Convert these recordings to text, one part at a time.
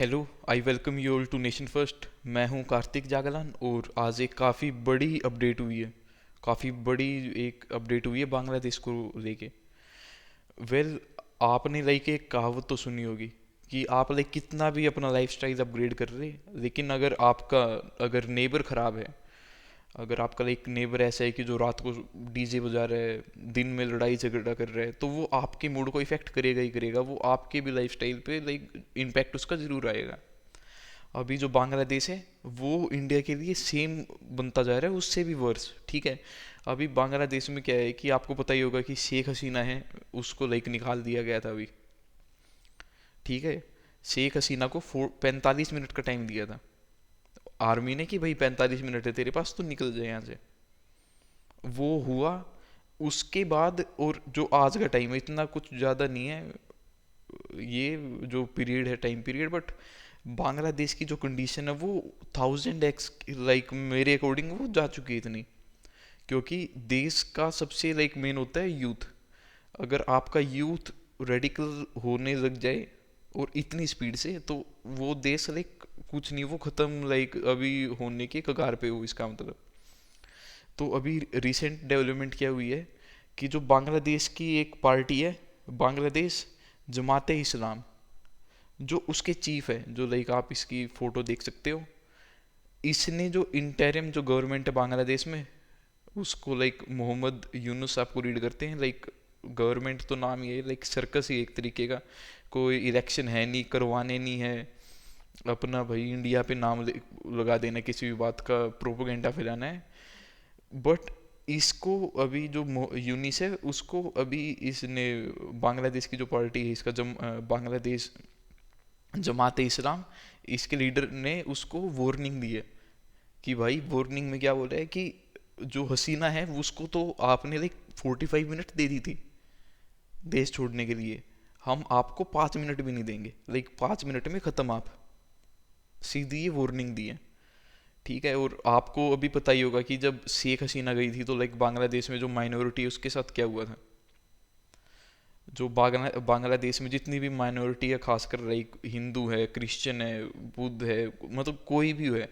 Hello, I welcome you all to nation first. मैं हूं कार्तिक जागलान और आज एक काफ़ी बड़ी अपडेट हुई है। काफ़ी बड़ी एक अपडेट हुई है बांग्लादेश को लेके। वेल, आपने लाइक एक कहावत तो सुनी होगी कि आप लाइक कितना भी अपना लाइफस्टाइल अपग्रेड कर रहे, लेकिन अगर नेबर ख़राब है, अगर आपका लाइक नेबर ऐसा है कि जो रात को डीजे बजा रहा है, दिन में लड़ाई झगड़ा कर रहा है, तो वो आपके मूड को इफेक्ट करेगा ही करेगा। वो आपके भी लाइफस्टाइल पे लाइक इम्पैक्ट उसका ज़रूर आएगा। अभी जो बांग्लादेश है वो इंडिया के लिए सेम बनता जा रहा है, उससे भी वर्स। ठीक है, अभी बांग्लादेश में क्या है कि आपको पता ही होगा कि शेख हसीना है, उसको लाइक निकाल दिया गया था अभी। ठीक है, शेख हसीना को 45 मिनट का टाइम दिया था आर्मी ने कि भाई 45 मिनट है तेरे पास, तो निकल जाए यहाँ से। वो हुआ। उसके बाद और जो आज का टाइम है इतना कुछ ज़्यादा नहीं है, ये जो पीरियड है, टाइम पीरियड, बट बांग्लादेश की जो कंडीशन है वो 1000x लाइक मेरे अकॉर्डिंग वो जा चुकी है इतनी। क्योंकि देश का सबसे लाइक मेन होता है यूथ। अगर आपका यूथ रेडिकल होने लग जाए और इतनी स्पीड से, तो वो देश लाइक कुछ नहीं, वो ख़त्म लाइक अभी होने के कगार पे हो, इसका मतलब। तो अभी रिसेंट डेवलपमेंट क्या हुई है कि जो बांग्लादेश की एक पार्टी है, बांग्लादेश जमाते इस्लाम, जो उसके चीफ है, जो लाइक आप इसकी फ़ोटो देख सकते हो, इसने जो इंटरिम जो गवर्नमेंट है बांग्लादेश में, उसको लाइक मोहम्मद यूनुस आपको रीड करते हैं। लाइक गवर्नमेंट तो नाम ही है, लाइक सर्कस ही एक तरीके का। कोई इलेक्शन है नहीं, करवाने नहीं है, अपना भाई इंडिया पे नाम लगा देना, किसी भी बात का प्रोपोगेंडा फैलाना है। बट इसको अभी जो यूनिस है उसको अभी इसने, बांग्लादेश की जो पार्टी है इसका बांग्लादेश जमात इस्लाम, इसके लीडर ने उसको वार्निंग दी है कि भाई, वार्निंग में क्या बोल रहा है कि जो हसीना है उसको तो आपने लाइक 45 मिनट दे दी थी देश छोड़ने के लिए, हम आपको 5 मिनट भी नहीं देंगे, लाइक 5 मिनट में ख़त्म आप। सीधी ये वार्निंग दी है। ठीक है, और आपको अभी पता ही होगा कि जब शेख हसीना गई थी तो लाइक बांग्लादेश में जो माइनॉरिटी है उसके साथ क्या हुआ था। जो बांग्लादेश में जितनी भी माइनॉरिटी है, खासकर लाइक हिंदू है, क्रिश्चियन है, बुद्ध है, मतलब कोई भी है,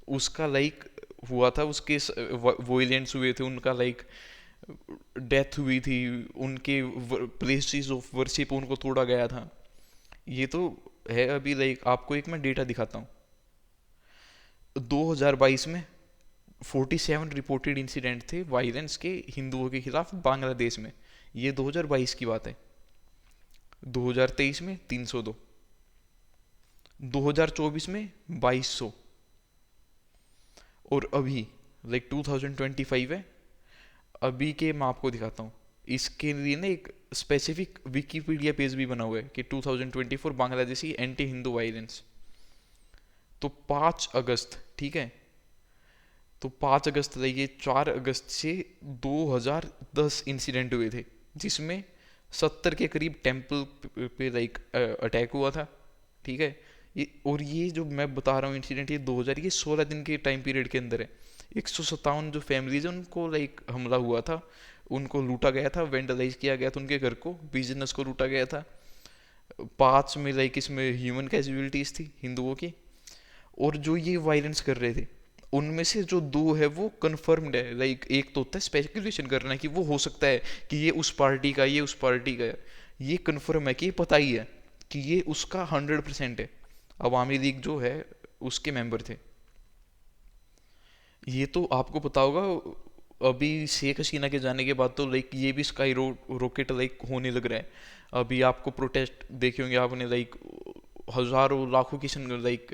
उसका लाइक हुआ था, उसके वोइलेंट्स हुए थे, उनका लाइक डेथ हुई थी, उनके प्लेसेस ऑफ वर्शिप उनको तोड़ा गया था। ये तो है। अभी लाइक आपको एक मैं डेटा दिखाता हूँ। 2022 में 47 रिपोर्टेड इंसिडेंट थे वायलेंस के हिंदुओं के खिलाफ बांग्लादेश में। ये 2022 की बात है। 2023 में 302, 2024 में 2200, और अभी लाइक 2025 है, अभी के मैं आपको दिखाता हूँ। इसके लिए ना एक स्पेसिफिक विकीपीडिया पेज भी बना हुआ है कि 2024 बांग्लादेशी एंटी हिंदू वायलेंस। तो 5 अगस्त, ठीक है, तो 5 अगस्त लाइए, 4 अगस्त से 2010 इंसिडेंट हुए थे, जिसमें 70 के करीब टेम्पल पे लाइक अटैक हुआ था। ठीक है, ये जो मैं बता रहा हूँ इंसिडेंट, ये 2000, ये 16 दिन के टाइम पीरियड के अंदर है। 157 जो फैमिलीज है उनको लाइक हमला हुआ था, उनको लूटा गया था, वेंडलाइज किया गया था, उनके घर को, बिजनेस को लूटा गया था। 5 में लाइक इसमें ह्यूमन कैजुअलिटीज थी हिंदुओं की। और जो ये वायलेंस कर रहे थे, उनमें से जो दो है वो कंफर्म्ड है। लाइक एक तो होता है स्पेकुलेशन करना कि वो हो सकता है कि ये उस पार्टी का, ये उस पार्टी का है। ये कंफर्म है कि ये पता ही है कि ये उसका 100% है। अवामी लीग जो है उसके मेंबर थे। ये तो आपको पता होगा। अभी शेख हसीना के जाने के बाद तो लाइक ये भी स्काई रॉकेट लाइक होने लग रहा है। अभी आपको प्रोटेस्ट देखे होंगे आपने, लाइक हजारों लाखों की लाइक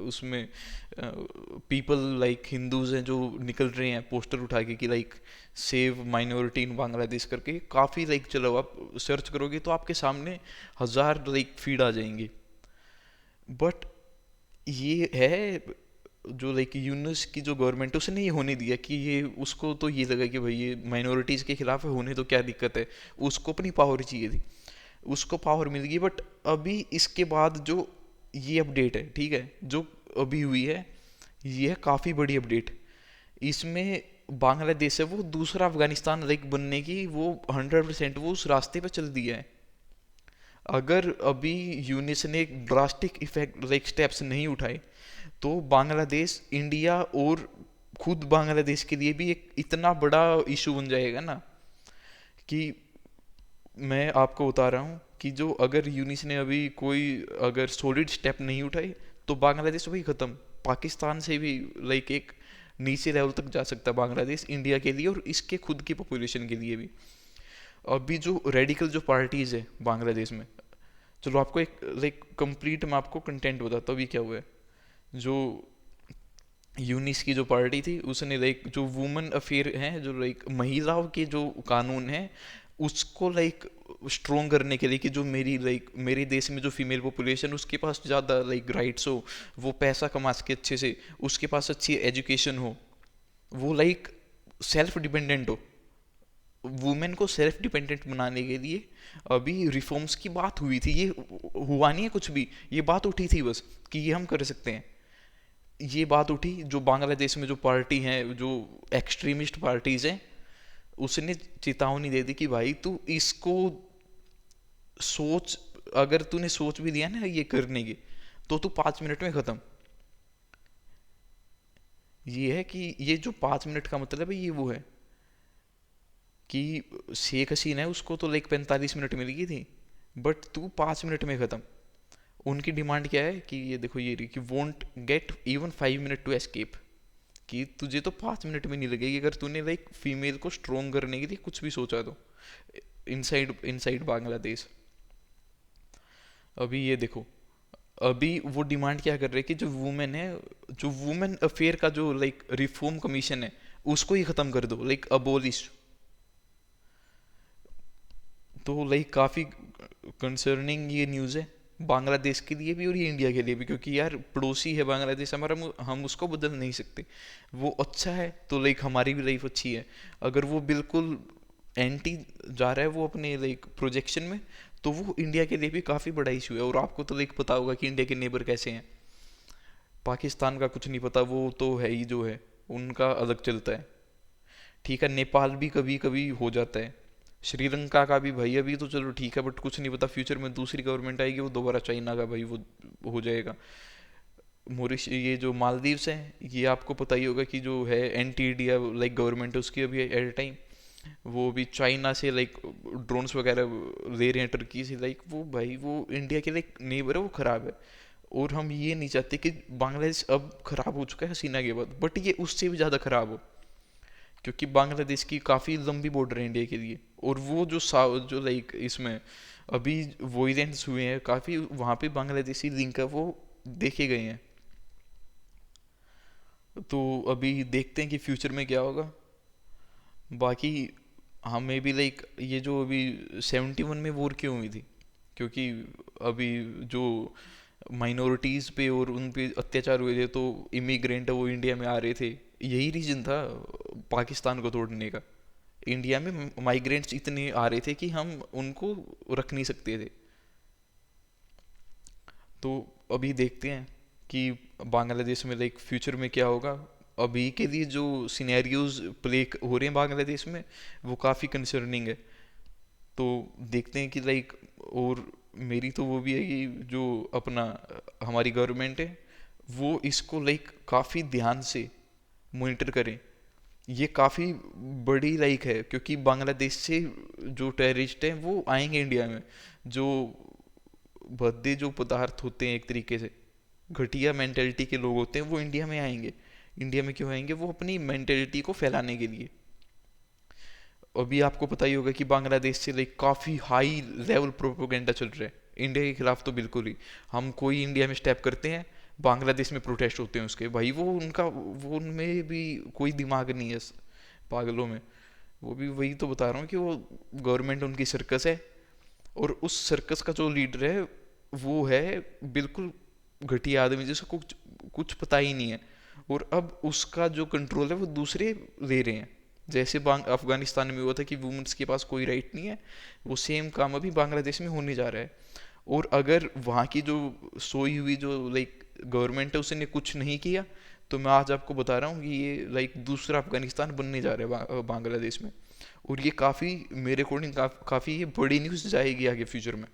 उसमें पीपल लाइक हिंदूज हैं जो निकल रहे हैं पोस्टर उठा के कि लाइक सेव माइनॉरिटी इन बांग्लादेश करके। काफ़ी लाइक, चलो आप सर्च करोगे तो आपके सामने हजार लाइक फीड आ जाएंगी। बट ये है जो लाइक यूनुस की जो गवर्नमेंट है उसने ये होने दिया कि ये, उसको तो ये लगा कि भाई ये माइनॉरिटीज़ के खिलाफ है, होने तो क्या दिक्कत है, उसको अपनी पावर चाहिए थी, उसको पावर मिल गई। बट अभी इसके बाद जो ये अपडेट है, ठीक है, जो अभी हुई है, ये है काफ़ी बड़ी अपडेट। इसमें बांग्लादेश है वो दूसरा अफगानिस्तान लाइक बनने की वो 100% वो उस रास्ते पे चल दिया है। अगर अभी यूनिस ने एक ड्रास्टिक इफेक्ट लाइक स्टेप्स नहीं उठाए तो बांग्लादेश, इंडिया और खुद बांग्लादेश के लिए भी एक इतना बड़ा इशू बन जाएगा ना कि मैं आपको बता रहा हूँ कि जो अगर यूनिस ने अभी कोई अगर सॉलिड स्टेप नहीं उठाए तो बांग्लादेश वही ख़त्म। पाकिस्तान से भी लाइक एक नीचे लेवल तक जा सकता है बांग्लादेश इंडिया के लिए और इसके खुद की पॉपुलेशन के लिए भी। अभी जो रेडिकल जो पार्टीज है बांग्लादेश में, चलो आपको एक लाइक कंप्लीट मैं आपको कंटेंट बताता हूँ अभी क्या हुआ है। जो यूनिस की जो पार्टी थी उसने लाइक जो वुमेन अफेयर है, जो लाइक महिलाओं के जो कानून है उसको लाइक स्ट्रोंग करने के लिए कि जो मेरी लाइक मेरे देश में जो फीमेल पॉपुलेशन उसके पास ज़्यादा लाइक राइट्स हो, वो पैसा कमा सके अच्छे से, उसके पास अच्छी एजुकेशन हो, वो लाइक सेल्फ डिपेंडेंट हो। वुमेन को सेल्फ डिपेंडेंट बनाने के लिए अभी रिफॉर्म्स की बात हुई थी। ये हुआ नहीं है कुछ भी, ये बात उठी थी बस कि ये हम कर सकते हैं। ये बात उठी, जो बांग्लादेश में जो पार्टी हैं, जो एक्सट्रीमिस्ट पार्टीज हैं, उसने चेतावनी दे दी कि भाई तू इसको सोच, अगर तूने सोच भी दिया ना ये करने की तो तू 5 मिनट में खत्म। ये है कि ये जो 5 मिनट का मतलब है ये वो है कि शेख हसीना है उसको तो लाइक 45 मिनट मिल गई थी, बट तू 5 मिनट में खत्म। उनकी डिमांड क्या है कि ये देखो ये रही कि won't get even 5 minute to escape, कि तुझे तो 5 मिनट में नहीं लगेगी अगर तूने लाइक फीमेल को स्ट्रोंग करने के लिए कुछ भी सोचा तो इनसाइड इनसाइड बांग्लादेश। अभी ये देखो, अभी वो डिमांड क्या कर रहे हैं कि जो वुमेन है, जो वुमेन अफेयर का जो लाइक रिफॉर्म कमीशन है उसको ही खत्म कर दो, लाइक अबोलिश। तो लाइक काफ़ी कंसर्निंग ये न्यूज़ है बांग्लादेश के लिए भी और ये इंडिया के लिए भी, क्योंकि यार पड़ोसी है बांग्लादेश हमारा, हम उसको बदल नहीं सकते। वो अच्छा है तो लाइक हमारी भी लाइफ अच्छी है। अगर वो बिल्कुल एंटी जा रहा है वो अपने लाइक प्रोजेक्शन में, तो वो इंडिया के लिए भी काफ़ी बड़ा इशू है। और आपको तो लाइक पता होगा कि इंडिया के नेबर कैसे हैं। पाकिस्तान का कुछ नहीं पता, वो तो है ही जो है, उनका अलग चलता है। ठीक है, नेपाल भी कभी कभी हो जाता है, श्रीलंका का भी भाई अभी तो चलो ठीक है, बट कुछ नहीं पता फ्यूचर में दूसरी गवर्नमेंट आएगी वो दोबारा चाइना का भाई वो हो जाएगा। मोरिश ये जो मालदीव्स हैं ये आपको पता ही होगा कि जो है एंटी इंडिया लाइक गवर्नमेंट है उसकी अभी एट टाइम, वो भी चाइना से लाइक ड्रोन्स वगैरह ले रहे हैं टर्की से, लाइक वो भाई वो इंडिया के लाइक नेबर है, वो ख़राब है। और हम ये नहीं चाहते कि बांग्लादेश अब ख़राब हो चुका है हसीना के बाद, बट ये उससे भी ज़्यादा ख़राब हो, क्योंकि बांग्लादेश की काफ़ी लंबी बॉर्डर है इंडिया के लिए। और वो जो जो लाइक इसमें अभी वॉयलेंस हुए हैं काफ़ी, वहाँ पे बांग्लादेशी लिंक है वो देखे गए हैं। तो अभी देखते हैं कि फ्यूचर में क्या होगा। बाकी हमें भी लाइक ये जो अभी 71 में वॉर क्यों हुई थी, क्योंकि अभी जो माइनॉरिटीज़ पे और उन पे अत्याचार हुए थे, तो इमिग्रेंट वो इंडिया में आ रहे थे, यही रीज़न था पाकिस्तान को तोड़ने का। इंडिया में माइग्रेंट्स इतने आ रहे थे कि हम उनको रख नहीं सकते थे। तो अभी देखते हैं कि बांग्लादेश में लाइक फ्यूचर में क्या होगा। अभी के लिए जो सिनेरियोज प्ले हो रहे हैं बांग्लादेश में वो काफ़ी कंसर्निंग है। तो देखते हैं कि लाइक, और मेरी तो वो भी है कि जो अपना हमारी गवर्नमेंट है वो इसको लाइक काफ़ी ध्यान से मॉनिटर करें। ये काफ़ी बड़ी लाइक है, क्योंकि बांग्लादेश से जो टेररिस्ट हैं वो आएंगे इंडिया में, जो भद्दे जो पदार्थ होते हैं एक तरीके से घटिया मेंटेलिटी के लोग होते हैं वो इंडिया में आएंगे। इंडिया में क्यों आएंगे? वो अपनी मेंटेलिटी को फैलाने के लिए। अभी आपको पता ही होगा कि बांग्लादेश से लाइक काफ़ी हाई लेवल प्रोपोगेंडा चल रहा है इंडिया के खिलाफ। तो बिल्कुल ही, हम कोई इंडिया में स्टेप करते हैं बांग्लादेश में प्रोटेस्ट होते हैं उसके, भाई वो उनका वो उनमें भी कोई दिमाग नहीं है पागलों में। वो भी वही तो बता रहा हूँ कि वो गवर्नमेंट उनकी सर्कस है, और उस सर्कस का जो लीडर है वो है बिल्कुल घटिया आदमी जिसको कुछ कुछ पता ही नहीं है। और अब उसका जो कंट्रोल है वो दूसरे ले रहे हैं। जैसे अफगानिस्तान में हुआ था कि वुमेन्स के पास कोई राइट नहीं है, वो सेम काम अभी बांग्लादेश में होने जा रहा है। और अगर वहाँ की जो सोई हुई जो लाइक गवर्नमेंट है उसने कुछ नहीं किया, तो मैं आज आपको बता रहा हूँ कि ये लाइक दूसरा अफगानिस्तान बनने जा रहा है बांग्लादेश में। और ये काफ़ी मेरे अकॉर्डिंग काफ़ी ये बड़ी न्यूज़ जाएगी आगे फ्यूचर में।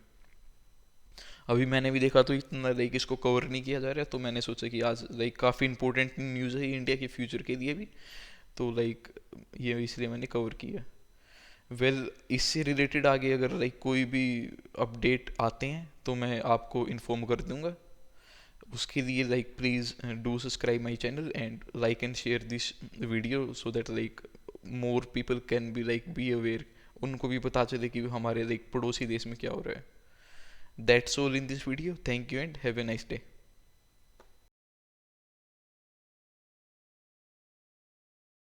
अभी मैंने भी देखा तो इतना लाइक इसको कवर नहीं किया जा रहा है, तो मैंने सोचा कि आज लाइक काफ़ी इंपॉर्टेंट न्यूज़ है इंडिया के फ्यूचर के लिए भी, तो लाइक ये इसलिए मैंने कवर किया। इससे रिलेटेड आगे अगर लाइक कोई भी अपडेट आते हैं तो मैं आपको इन्फॉर्म कर दूंगा। उसके लिए like please do subscribe my channel and like and share this video so that like more people can be like be aware, उनको भी पता चले कि हमारे लाइक पड़ोसी देश में क्या हो रहा है। That's all in this video, thank you and have a nice day.